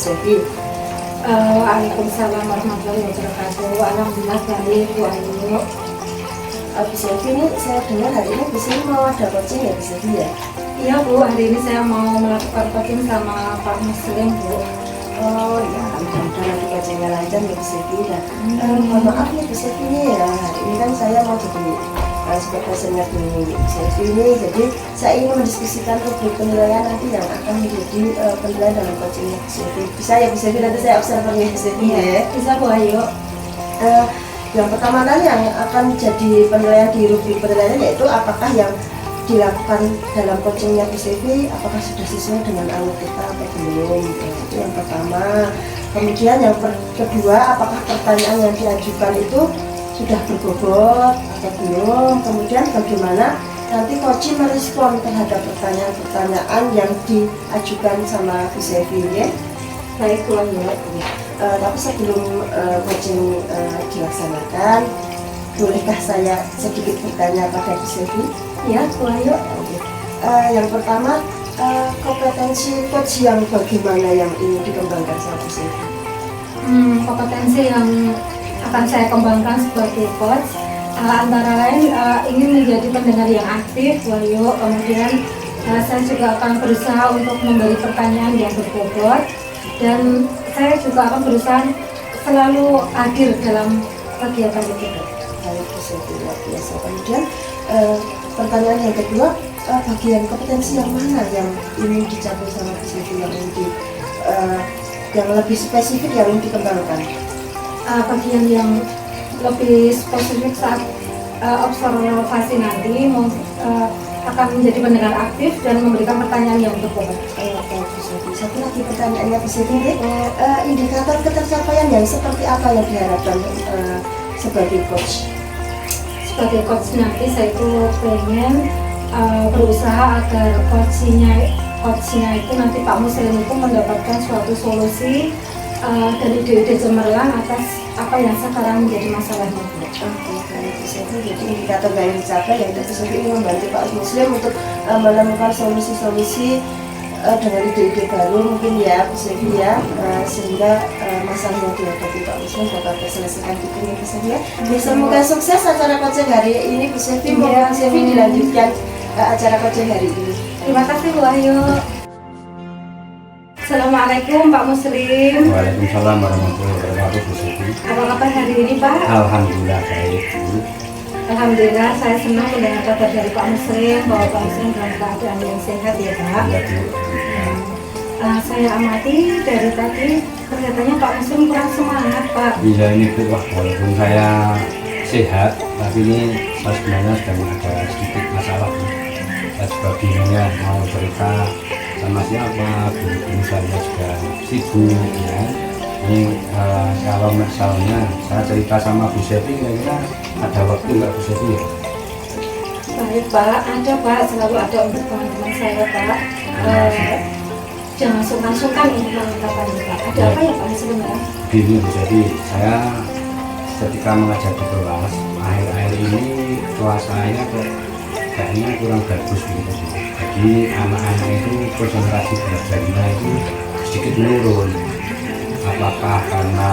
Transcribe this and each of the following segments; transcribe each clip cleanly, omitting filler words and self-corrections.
Sevi. Waalaikumsalam warahmatullahi wabarakatuh. Alhamdulillah baik Bu Ayu. Bu Sevi, ini saya dengar hari ini Bu Sevi mau ada coaching ya Bu Sevi ya? Iya Bu, hari ini saya mau melakukan coaching sama Pak Muslim Bu. Oh ya, mudah-mudahan nanti coachingnya lancar ya Bu Sevi. Mohon maaf nih Bu Sevi nih ya, hari ini kan saya mau jadi sebagai senior di Bu Sevi ini, jadi saya ingin mendiskusikan topik penilaian nanti yang akan menjadi penilaian dalam coachingnya Bu Sevi. Bisa ya Bu Sevi, nanti saya observernya Bu Sevi ya? Bisa Bu Ayu. Yang pertama kali yang akan jadi penilaian di rubrik penilaian yaitu apakah yang dilakukan dalam coachingnya Bu Sevi apakah sudah sesuai dengan alur kita atau belum. Itu yang pertama. Kemudian yang kedua, apakah pertanyaan yang diajukan itu sudah berbobot atau belum. Kemudian bagaimana nanti coaching merespon terhadap pertanyaan-pertanyaan yang diajukan sama Bu Sevi ya. Baik Bu Ayu. Tapi sebelum coaching dilaksanakan, bolehkah saya sedikit bertanya pada Bu Sevi? Ya Bu Ayu. Yang pertama, kompetensi coach yang bagaimana yang ingin dikembangkan sama Bu Sevi? Kompetensi yang akan saya kembangkan sebagai coach antara lain ingin menjadi pendengar yang aktif Bu Ayu. Kemudian saya juga akan berusaha untuk memberi pertanyaan yang berbobot, dan saya juga akan berusaha selalu hadir dalam kegiatan itu. Baik Bu Sevi, luar biasa. Kemudian pertanyaan yang kedua, bagian kompetensi yang mana yang ingin dicapai sama Bu Sevi, yang lebih spesifik yang ingin dikembangkan? Bagian yang lebih spesifik saat observasi nanti akan menjadi pendengar aktif dan memberikan pertanyaan yang berbobot. Oke Bu Sevi, satu lagi pertanyaannya Bu Sevi, indikator ketercapaian yang seperti apa yang diharapkan sebagai coach? Sebagai coach nanti saya itu pengen berusaha agar coachnya itu nanti Pak Muslim itu mendapatkan suatu solusi dari ide-ide cemerlang atas apa yang sekarang menjadi masalahnya. Oke, baik Bu Sevi, jadi indikator yang dicapai yaitu Bu Sevi ingin membantu Pak Muslim untuk menemukan solusi-solusi dengan ide-ide baru mungkin ya Bu Sevi ya, sehingga masalah yang dihadapi Pak Muslim dapat terselesaikan gitu ya Bu Sevi ya. Semoga sukses acara coaching hari ini Bu Sevi. Semoga Bu Sevi dilanjutkan acara coaching hari ini. Terima kasih Bu Ayu. Assalamualaikum Pak Muslim. Waalaikumsalam warahmatullahi wabarakatuh Bu Sevi. Apa kabar hari ini Pak? Alhamdulillah baik Bu. Alhamdulillah, saya senang mendengar kabar dari Pak Muslim bahwa Pak Muslim dalam keadaan yang sehat ya Pak. Iya Bu. Saya amati dari tadi kelihatannya Pak Muslim kurang semangat Pak. Iya ini Bu, walaupun saya sehat tapi ini saya sebenarnya sedang ada sedikit masalah Bu. Saya juga bingung ya mau cerita sama siapa, guru saya juga sibuk ya. Ini kalau misalnya saya cerita sama Bu Sevi, kira-kira ada waktu nggak Bu Sevi ya? Baik Pak, ada Pak, selalu ada untuk teman-teman saya Pak. Jangan sungkan-sungkan untuk mengungkapkan Pak. Ada apa ya Pak sebenarnya? Gini Bu Sevi, saya ketika mengajar di kelas, akhir-akhir ini kelas saya kok kayaknya kurang bagus gitu Bu. Jadi anak-anak itu konsentrasi belajarnya itu sedikit menurun. Apakah karena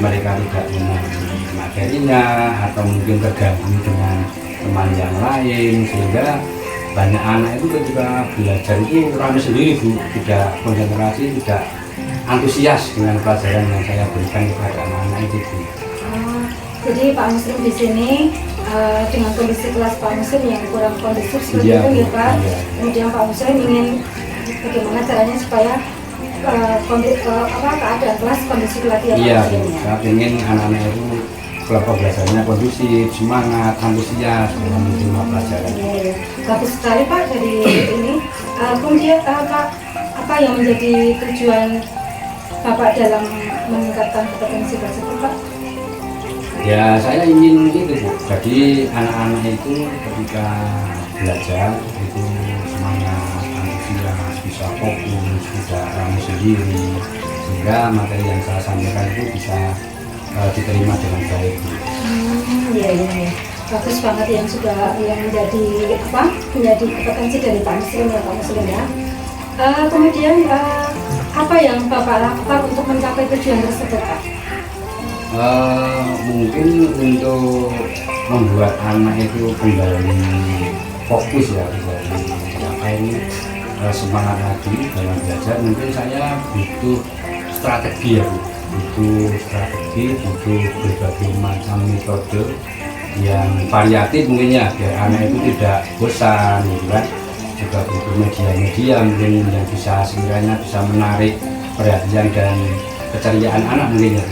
mereka tidak memahami materinya atau mungkin terganggu dengan teman yang lain, sehingga banyak anak itu ketika belajar itu rame sendiri Bu, tidak konsentrasi, tidak antusias dengan pelajaran yang saya berikan kepada anak-anak itu Bu. Jadi Pak Muslim di sini dengan kondisi kelas Pak Muslim yang kurang kondusif seperti Iya, itu ya Pak. iya. Kemudian Pak Muslim ingin bagaimana caranya supaya keadaan kelas kondisi lagi ya Pak Iya, Muslim ya. saya ingin anak-anak itu kelompok belajarnya kondusif, semangat, antusias dalam menerima pelajaran. Iya. Bagus sekali Pak dari ini. Kemudian Pak, apa yang menjadi tujuan Bapak dalam meningkatkan kompetensi tersebut Pak? Ya saya ingin itu Bu, jadi anak-anak itu ketika belajar itu semangat, antusias, bisa fokus, tidak ramai sendiri, sehingga materi yang saya sampaikan itu bisa diterima dengan baik Bu. Iya. Bagus banget yang menjadi menjadi kompetensi dari Pak Muslim ya Pak Muslim ya. Kemudian apa yang Bapak lakukan untuk mencapai tujuan tersebut, Pak? Mungkin untuk membuat anak itu kembali fokus ya, kembali apa ini semangat lagi dalam belajar. Mungkin saya butuh strategi ya Bu. Butuh strategi, butuh berbagai macam metode yang variatif mungkin ya, biar anak itu tidak bosan gitu kan. Juga butuh media-media mungkin yang bisa sekiranya bisa menarik perhatian dan keceriaan anak mungkin ya.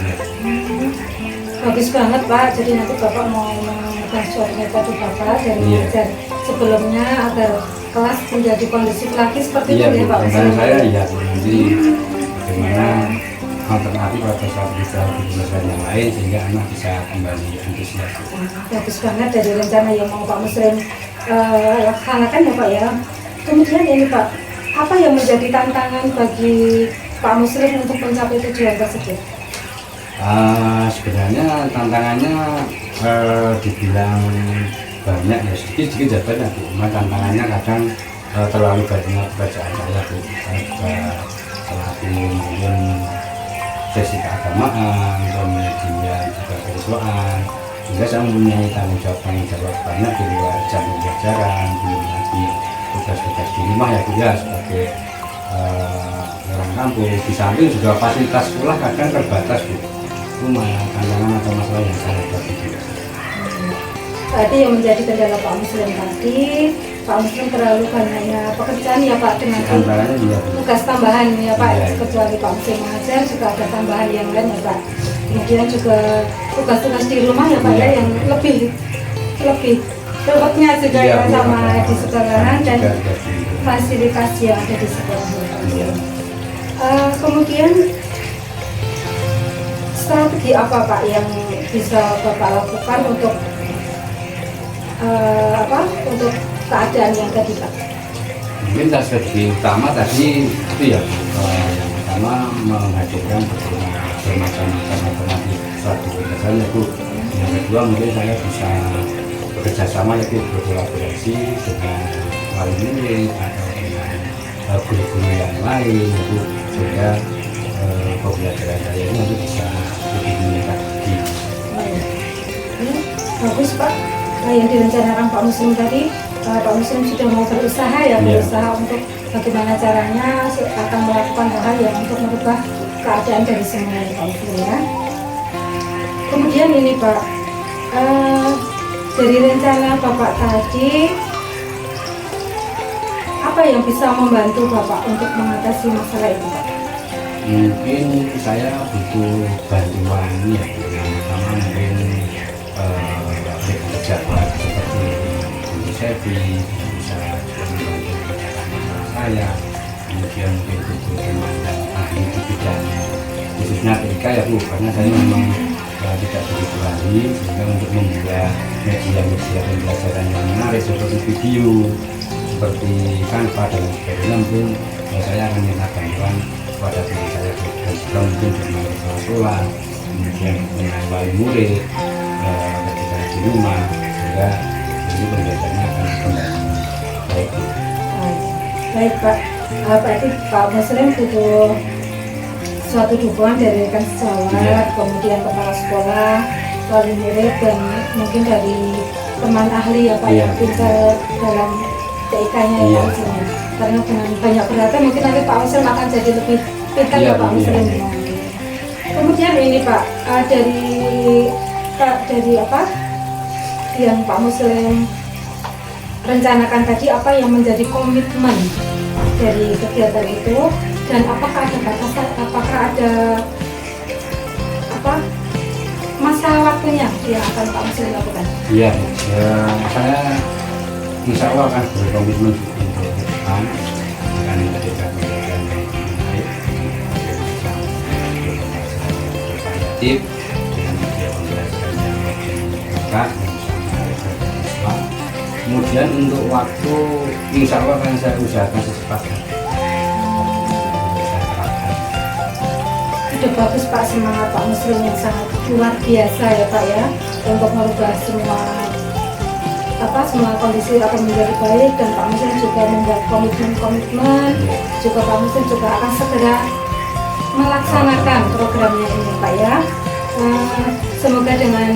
Bagus banget Pak, jadi nanti Bapak mau mengasah suatu metode Bapak dari belajar sebelumnya agar kelas menjadi kondusif lagi seperti itu ya Pak? Iya, saya iya, nanti bagaimana alternatif atau saat bisa belajar yang lain sehingga anak bisa kembali antusias. Bagus banget dari rencana yang mau Pak Muslim laksanakan ya Pak ya. Kemudian ini Pak, apa yang menjadi tantangan bagi Pak Muslim untuk mencapai tujuan tersebut? Sebenarnya tantangannya dibilang banyak ya, sedikit ya banyak Bu. Cuma tantangannya kadang terlalu banyak bacaan saya Bu. Saya juga selaku mungkin sesi keagamaan, kemudian juga keislaan, sehingga saya mempunyai tanggung jawab banyak di luar jam pembelajaran, belum lagi tugas-tugas di rumah ya Bu ya, sebagai orang kampung. Di samping juga fasilitas sekolah kadang terbatas Bu. Itu tantangan atau masalah yang saya hadapi juga. Tadi yang menjadi kendala Pak Muslim tadi, Pak Muslim terlalu banyaknya pekerjaan ya Pak, dengan tugas tambahan ya Pak, kecuali Pak Muslim mengajar juga ada tambahan yang lain ya Pak. Kemudian juga tugas-tugas di rumah ya Pak ya, yang lebih lewatnya juga ya sama di sekolahan dan fasilitas yang ada di sekolah. Kemudian strategi apa Pak yang bisa Bapak lakukan untuk untuk keadaan yang tadi Pak? Mungkin strategi utama tadi itu ya, yang pertama menghadirkan bermacam alternatif strategi belajar Bu. Yang kedua mungkin saya bisa bekerja sama yaitu berkolaborasi dengan wali murid atau dengan guru-guru yang lain Bu, sehingga pembelajaran saya ini nanti bisa lebih meningkat lagi. Bagus Pak. Yang direncanakan Pak Muslim tadi, Pak Muslim sudah mau berusaha ya, berusaha untuk bagaimana caranya akan melakukan hal-hal yang untuk merubah keadaan dari semuanya Pak Muslim ya. Kemudian ini Pak, dari rencana Bapak tadi, apa yang bisa membantu Bapak untuk mengatasi masalah itu Pak? Mungkin saya butuh bantuan ya, yang pertama mungkin jadwal seperti untuk Sevi bisa membantu masalah saya, kemudian mungkin butuh teman dan ahli di bidang khususnya TK ya Bu, karena saya memang tidak begitu ahli, sehingga untuk membuat media-media pembelajaran yang menarik seperti video, seperti Canva dan sebagainya, mungkin saya akan minta bantuan kepada teman saya dan juga mungkin dengan sekolah, kemudian dengan wali murid ketika di rumah, sehingga ini pembelajarannya akan kembali baik. Baik Pak, berarti Pak Muslim butuh suatu dukungan dari rekan sejawat, kemudian kepala sekolah, wali murid, dan mungkin dari teman ahli ya Pak yang pintar dalam TIK-nya ya Pak Muslim. Karena dengan banyak perhatian mungkin nanti Pak Muslim akan jadi lebih pintar ya Pak Muslim. Kemudian ini Pak, dari apa yang Pak Muslim rencanakan tadi, apa yang menjadi komitmen dari kegiatan itu, dan apakah ada batasan, apakah ada masa waktunya yang akan Pak Muslim lakukan? Iya, saya insya Allah akan berkomitmen untuk akan menjadikan pembelajaran yang menarik, variatif, dengan media pembelajaran yang lebih lengkap, yang bisa menarik bagi siswa. Kemudian untuk waktu, insya Allah akan saya usahakan secepatnya. Sudah bagus Pak, semangat Pak Muslim yang sangat luar biasa ya Pak ya, untuk merubah semua kondisi akan menjadi baik, dan Pak Muslim juga membuat komitmen, juga Pak Muslim juga akan segera melaksanakan programnya ini Pak ya. Semoga dengan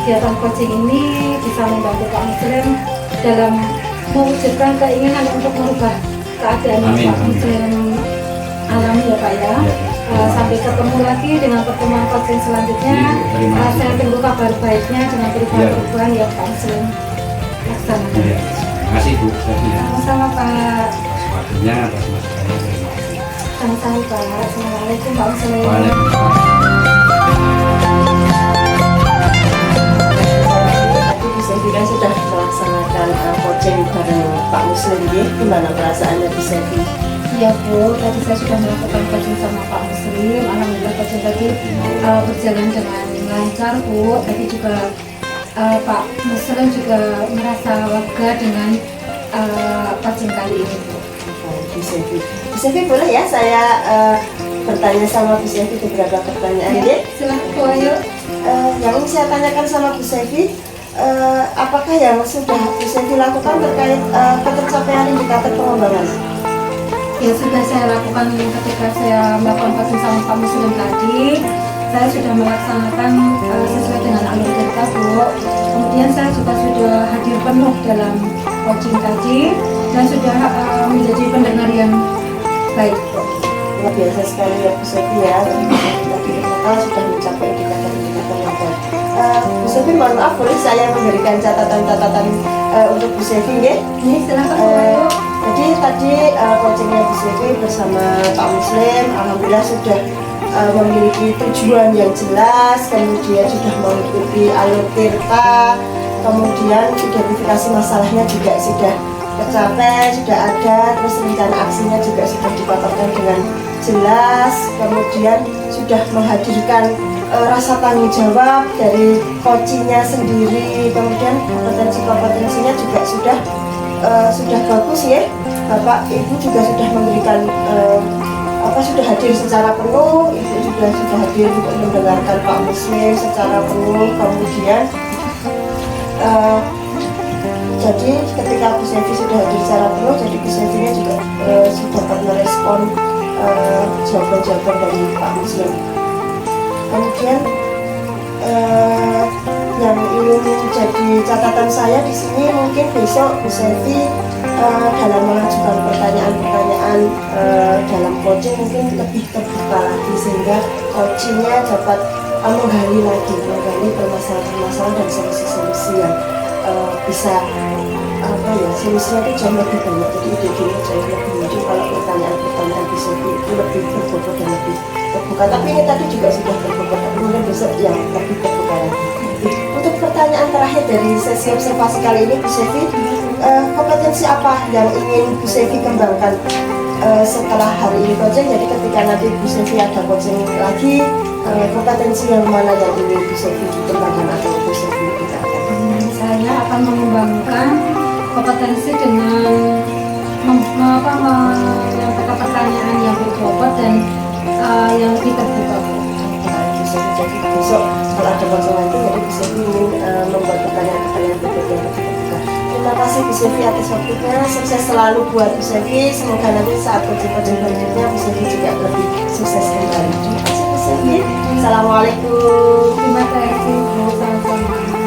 kegiatan coaching ini bisa membantu Pak Muslim dalam mewujudkan keinginan untuk merubah keadaan Amin, Pak amin. Muslim alami ya Pak ya. Ya. Sampai ketemu lagi dengan pertemuan coaching selanjutnya. Iya, terima kasih. Saya tunggu kabar baiknya dengan perubahan-perubahan yang Pak Muslim laksanakan. Iya. Terima kasih Bu. Saya Sama-sama Pak. atas waktunya, atas masukannya. Terima kasih. Sama-sama Pak. Assalamualaikum Pak Muslim. Waalaikumsalam. Tadi Bu Sevi kan sudah melaksanakan coaching bareng Pak Muslim ya. Gimana perasaannya Bu Sevi? Iya Bu, tadi saya sudah melakukan coaching sama Pak Muslim. Alhamdulillah coaching tadi berjalan dengan lancar Bu. Tadi juga Pak Muslim juga merasa lega dengan coaching kali ini Bu. Bu Sevi. Bu Sevi boleh ya saya bertanya sama Bu Sevi beberapa pertanyaan ya? Silahkan Bu Ayu. Yang ingin saya tanyakan sama Bu Sevi, apakah yang sudah Bu Sevi lakukan terkait ketercapaian indikator pengembangan? Ya sudah saya lakukan ketika saya melakukan coaching sama Pak Muslim tadi. Saya sudah melaksanakan sesuai dengan alur kita Bu. Kemudian saya juga sudah hadir penuh dalam coaching tadi dan sudah menjadi pendengar yang baik Bu. Luar biasa sekali ya Bu Sevi ya. Tadi total sudah mencapai indikator-indikator yang baik. Bu Sevi mohon maaf boleh saya memberikan catatan-catatan untuk Bu Sevi ya? Ini silakan Bu Ayu. Jadi tadi coachingnya Bu Sevi bersama Pak Muslim, alhamdulillah sudah memiliki tujuan yang jelas, kemudian sudah mengikuti alur tirta, kemudian identifikasi masalahnya juga sudah tercapai, sudah ada, terus rencana aksinya juga sudah dipaparkan dengan jelas, kemudian sudah menghadirkan rasa tanggung jawab dari coachingnya sendiri, kemudian kompetensinya juga sudah bagus ya. Bapak Ibu juga sudah memberikan sudah hadir secara penuh, Ibu juga sudah hadir untuk mendengarkan Pak Muslim secara penuh, kemudian jadi ketika Bu Sevi sudah hadir secara penuh, jadi Bu Sevi-nya juga sudah dapat merespon jawaban-jawaban dari Pak Muslim. Kemudian yang ingin jadi catatan saya di sini mungkin besok Bu Sevi dalam mengajukan pertanyaan-pertanyaan dalam coaching mungkin lebih terbuka lagi sehingga coachingnya dapat menggali permasalahan-permasalahan dan solusi-solusi yang bisa solusinya itu jauh lebih banyak, jadi ide-idenya jauh lebih muncul kalau pertanyaan-pertanyaan Bu Sevi itu lebih berbobot dan lebih terbuka. Tapi ini tadi juga sudah berbobot, tapi mungkin besok yang lebih terbuka lagi. Untuk pertanyaan terakhir dari sesi observasi kali ini Bu Sevi, kompetensi apa yang ingin Bu Sevi kembangkan setelah hari ini coaching? Jadi ketika nanti Bu Sevi ada coaching lagi, kompetensi yang mana yang ingin Bu Sevi kembangkan atau Bu Sevi tingkatkan? Saya akan mengembangkan kompetensi dengan menyampaikan pertanyaan yang berbobot dan yang lebih terbuka Bu. Jadi besok kalau ada coaching lagi, jadi Bu Sevi ingin membuat pertanyaan-pertanyaan berbobot yang lebih terbuka. Terima kasih Bu Sevi atas waktunya, sukses selalu buat Bu Sevi. Semoga nanti saat coaching-coaching berikutnya Bu Sevi juga lebih sukses kembali. Terima kasih Bu Sevi. Assalamualaikum. Terima kasih Bu, sama-sama.